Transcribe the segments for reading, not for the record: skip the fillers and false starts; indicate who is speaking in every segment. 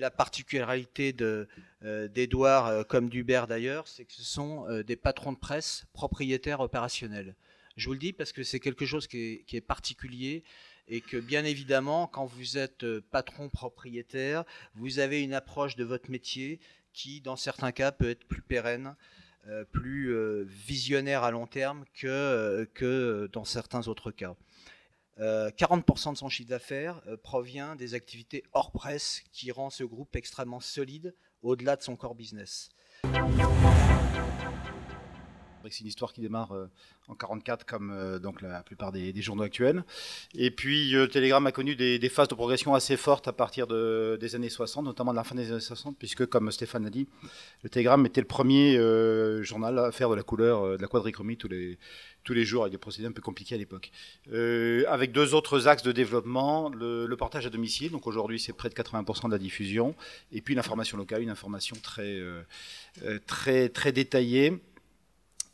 Speaker 1: la particularité d'Édouard, comme d'Hubert d'ailleurs, c'est que ce sont des patrons de presse propriétaires opérationnels. Je vous le dis parce que c'est quelque chose qui est particulier et que bien évidemment, quand vous êtes patron propriétaire, vous avez une approche de votre métier qui, dans certains cas, peut être plus pérenne, plus visionnaire à long terme que dans certains autres cas. 40% de son chiffre d'affaires provient des activités hors presse qui rend ce groupe extrêmement solide au-delà de son core business.
Speaker 2: C'est une histoire qui démarre en 44 comme donc la plupart des journaux actuels. Et puis Telegram a connu des phases de progression assez fortes à partir des années 60, notamment de la fin des années 60, puisque comme Stéphane a dit, le Telegram était le premier journal à faire de la couleur, de la quadrichromie tous les jours, avec des procédés un peu compliqués à l'époque. Avec deux autres axes de développement, le portage à domicile, donc aujourd'hui c'est près de 80% de la diffusion, et puis l'information locale, une information très détaillée.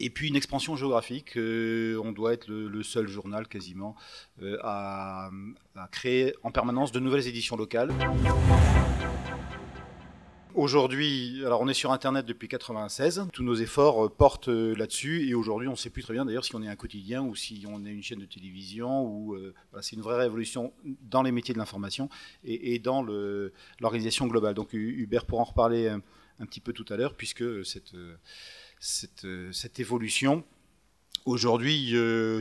Speaker 2: Et puis une expansion géographique, on doit être le seul journal quasiment à créer en permanence de nouvelles éditions locales. Aujourd'hui, alors on est sur Internet depuis 1996, tous nos efforts portent là-dessus et aujourd'hui on ne sait plus très bien d'ailleurs si on est un quotidien ou si on est une chaîne de télévision ou c'est une vraie révolution dans les métiers de l'information et dans l'organisation globale. Donc Hubert pourra en reparler un petit peu tout à l'heure puisque cette évolution aujourd'hui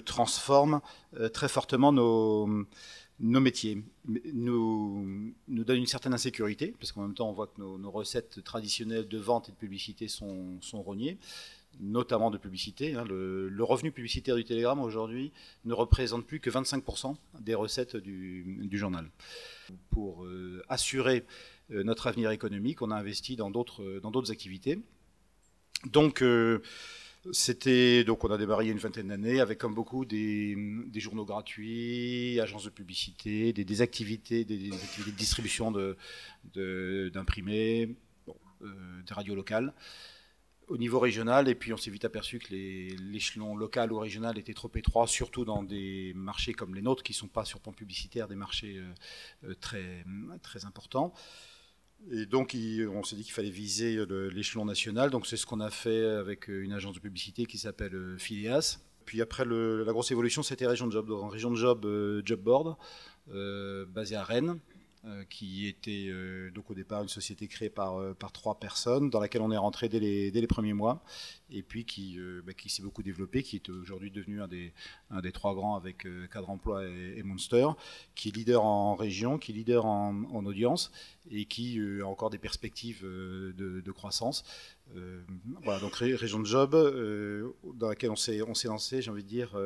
Speaker 2: transforme très fortement nos métiers, nous donne une certaine insécurité, parce qu'en même temps on voit que nos recettes traditionnelles de vente et de publicité sont rognées, notamment de publicité. Le revenu publicitaire du Telegram aujourd'hui ne représente plus que 25% des recettes du journal. Pour assurer notre avenir économique, on a investi dans d'autres activités. Donc, on a démarré il y a une vingtaine d'années avec, comme beaucoup, des journaux gratuits, agences de publicité, des activités de distribution d'imprimés, des radios locales au niveau régional. Et puis on s'est vite aperçu que l'échelon local ou régional était trop étroit, surtout dans des marchés comme les nôtres qui ne sont pas sur plan publicitaire des marchés très importants. Et donc, on s'est dit qu'il fallait viser l'échelon national. Donc, c'est ce qu'on a fait avec une agence de publicité qui s'appelle Phileas. Puis après, la grosse évolution, c'était Région de Job. Donc, en Région de Job, Job Board, basée à Rennes, qui était donc au départ une société créée par 3 personnes, dans laquelle on est rentré dès les premiers mois, et puis qui s'est beaucoup développé, qui est aujourd'hui devenu un des 3 grands avec Cadre Emploi et Monster, qui est leader en région, qui est leader en audience, et qui a encore des perspectives de croissance. Voilà, donc Région de Job, dans laquelle on s'est lancé, j'ai envie de dire,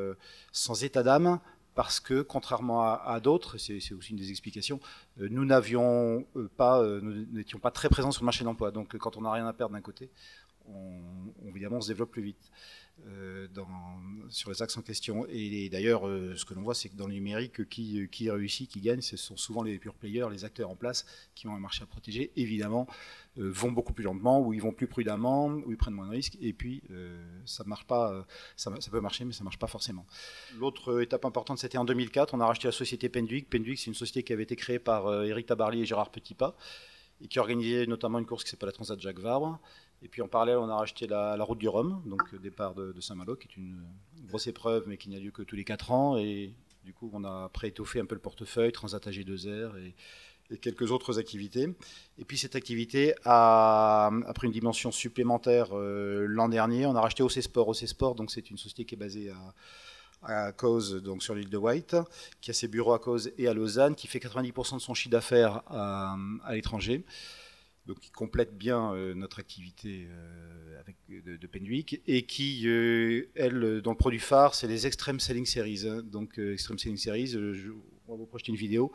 Speaker 2: sans état d'âme, parce que contrairement à d'autres, c'est aussi une des explications, nous n'étions pas très présents sur le marché de l'emploi. Donc quand on n'a rien à perdre d'un côté, évidemment on se développe plus vite sur les axes en question. Et d'ailleurs, ce que l'on voit, c'est que dans le numérique, qui réussit, qui gagne, ce sont souvent les pure players, les acteurs en place qui ont un marché à protéger, évidemment, vont beaucoup plus lentement, ou ils vont plus prudemment, ou ils prennent moins de risques, et puis ça marche pas, ça peut marcher, mais ça marche pas forcément. L'autre étape importante, c'était en 2004, on a racheté la société Pendwick. Pendwick, c'est une société qui avait été créée par Éric Tabarly et Gérard Petitpas, et qui organisait notamment une course qui s'appelle la Transat Jacques Vabre. Et puis en parallèle, on a racheté la Route du Rhum, donc départ de Saint-Malo, qui est une grosse épreuve, mais qui n'a lieu que tous les 4 ans. Et du coup, on a pré-étoffé un peu le portefeuille, Transat AG2R et quelques autres activités. Et puis cette activité a pris une dimension supplémentaire l'an dernier. On a racheté OC Sport. OC Sport, donc c'est une société qui est basée à Causes, donc sur l'île de Wight, qui a ses bureaux à Causes et à Lausanne, qui fait 90% de son chiffre d'affaires à l'étranger. Donc qui complète bien notre activité de Pendwick, et qui, elle, dont le produit phare, c'est les Extreme Selling Series. Donc Extreme Selling Series, on va vous projeter une vidéo.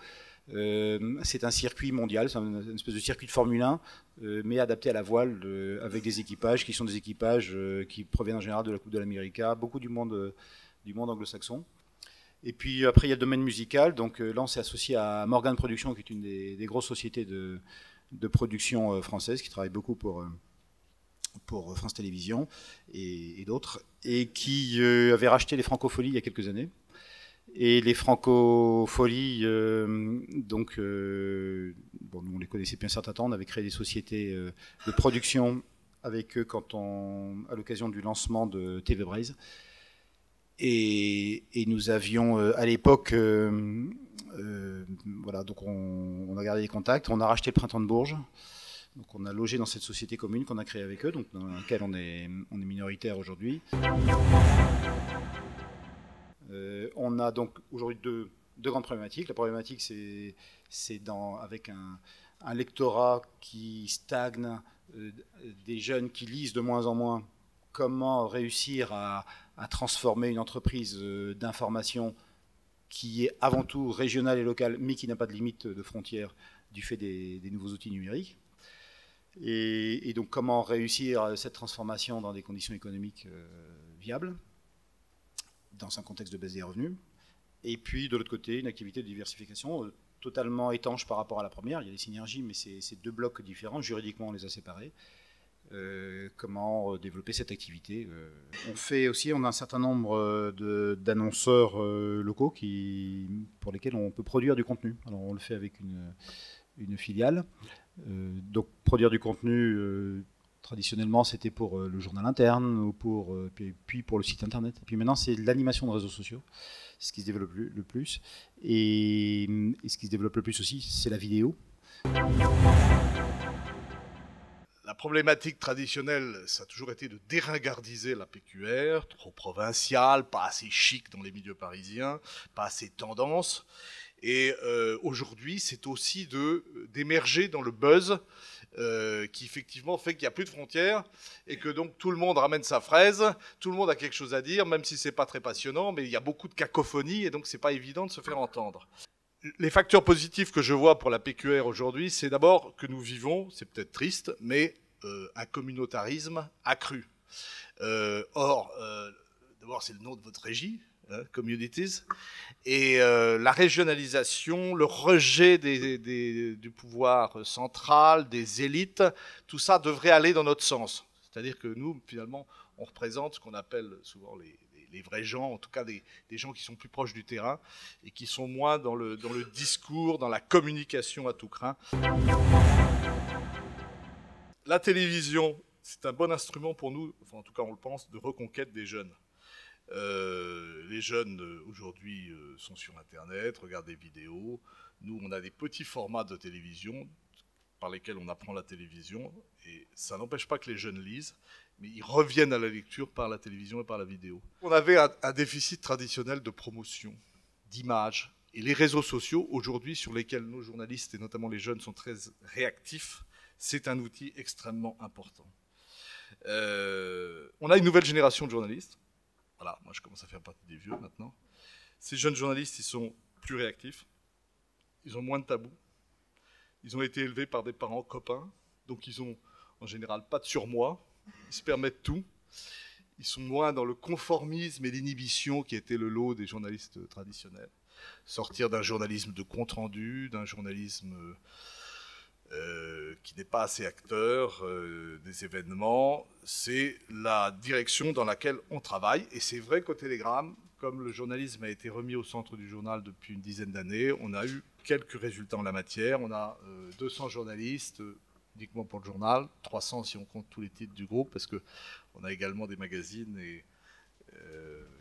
Speaker 2: C'est un circuit mondial, c'est une espèce de circuit de Formule 1, mais adapté à la voile, avec des équipages qui sont des équipages qui proviennent en général de la Coupe de l'Amérique, beaucoup du monde anglo-saxon. Et puis après, il y a le domaine musical. Donc là, on s'est associé à Morgan Productions, qui est une des grosses sociétés de production française, qui travaille beaucoup pour France Télévisions et d'autres, et qui avait racheté les Francopholies il y a quelques années, Et les Francopholies, donc, bon, nous on les connaissait depuis un certain temps, on avait créé des sociétés de production avec eux à l'occasion du lancement de TV Braise. Et nous avions à l'époque, voilà, donc on a gardé les contacts, on a racheté le Printemps de Bourges, donc on a logé dans cette société commune qu'on a créée avec eux, donc dans laquelle on est minoritaire aujourd'hui. On a donc aujourd'hui deux grandes problématiques. La problématique, c'est avec un lectorat qui stagne, des jeunes qui lisent de moins en moins, comment réussir à transformer une entreprise d'information qui est avant tout régionale et locale, mais qui n'a pas de limite de frontières du fait des nouveaux outils numériques. Et donc comment réussir cette transformation dans des conditions économiques viables, dans un contexte de baisse des revenus. Et puis de l'autre côté, une activité de diversification totalement étanche par rapport à la première. Il y a des synergies, mais c'est deux blocs différents. Juridiquement, on les a séparés. Comment développer cette activité. On a un certain nombre d'annonceurs locaux pour lesquels on peut produire du contenu. Alors on le fait avec une filiale. Donc produire du contenu, traditionnellement c'était pour le journal interne ou puis pour le site internet. Et puis maintenant c'est l'animation de réseaux sociaux, c'est ce qui se développe le plus. Et ce qui se développe le plus aussi, c'est la vidéo.
Speaker 3: La problématique traditionnelle, ça a toujours été de déringardiser la PQR, trop provinciale, pas assez chic dans les milieux parisiens, pas assez tendance. Et aujourd'hui, c'est aussi d'émerger dans le buzz qui effectivement fait qu'il n'y a plus de frontières et que donc tout le monde ramène sa fraise, tout le monde a quelque chose à dire, même si c'est pas très passionnant, mais il y a beaucoup de cacophonie et donc c'est pas évident de se faire entendre. Les facteurs positifs que je vois pour la PQR aujourd'hui, c'est d'abord que nous vivons, c'est peut-être triste, mais un communautarisme accru. D'abord c'est le nom de votre régie, Communities, et la régionalisation, le rejet du pouvoir central, des élites, tout ça devrait aller dans notre sens. C'est-à-dire que nous, finalement, on représente ce qu'on appelle souvent les vrais gens, en tout cas des gens qui sont plus proches du terrain et qui sont moins dans le discours, dans la communication à tout crin. La télévision, c'est un bon instrument pour nous, enfin en tout cas on le pense, de reconquête des jeunes. Les jeunes aujourd'hui sont sur Internet, regardent des vidéos. Nous, on a des petits formats de télévision par lesquels on apprend la télévision. Et ça n'empêche pas que les jeunes lisent, mais ils reviennent à la lecture par la télévision et par la vidéo. On avait un déficit traditionnel de promotion, d'image. Et les réseaux sociaux, aujourd'hui, sur lesquels nos journalistes, et notamment les jeunes, sont très réactifs, c'est un outil extrêmement important. On a une nouvelle génération de journalistes. Voilà, moi je commence à faire partie des vieux maintenant. Ces jeunes journalistes, ils sont plus réactifs, ils ont moins de tabous, ils ont été élevés par des parents copains, donc ils ont en général pas de surmoi, ils se permettent tout, ils sont moins dans le conformisme et l'inhibition qui était le lot des journalistes traditionnels. Sortir d'un journalisme de compte-rendu, d'un journalisme qui n'est pas assez acteur des événements, c'est la direction dans laquelle on travaille. Et c'est vrai qu'au Télégramme, comme le journalisme a été remis au centre du journal depuis une dizaine d'années, on a eu quelques résultats en la matière. On a 200 journalistes uniquement pour le journal, 300 si on compte tous les titres du groupe, parce qu'on a également des magazines, et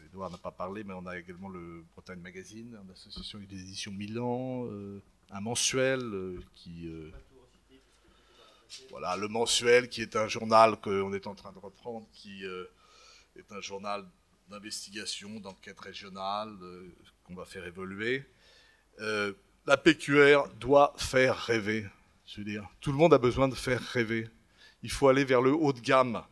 Speaker 3: Edouard n'a pas parlé, mais on a également le Bretagne Magazine, en association avec des éditions Milan, un mensuel qui... Voilà, le mensuel qui est un journal qu'on est en train de reprendre, qui est un journal d'investigation, d'enquête régionale, qu'on va faire évoluer. La PQR doit faire rêver, je veux dire. Tout le monde a besoin de faire rêver. Il faut aller vers le haut de gamme.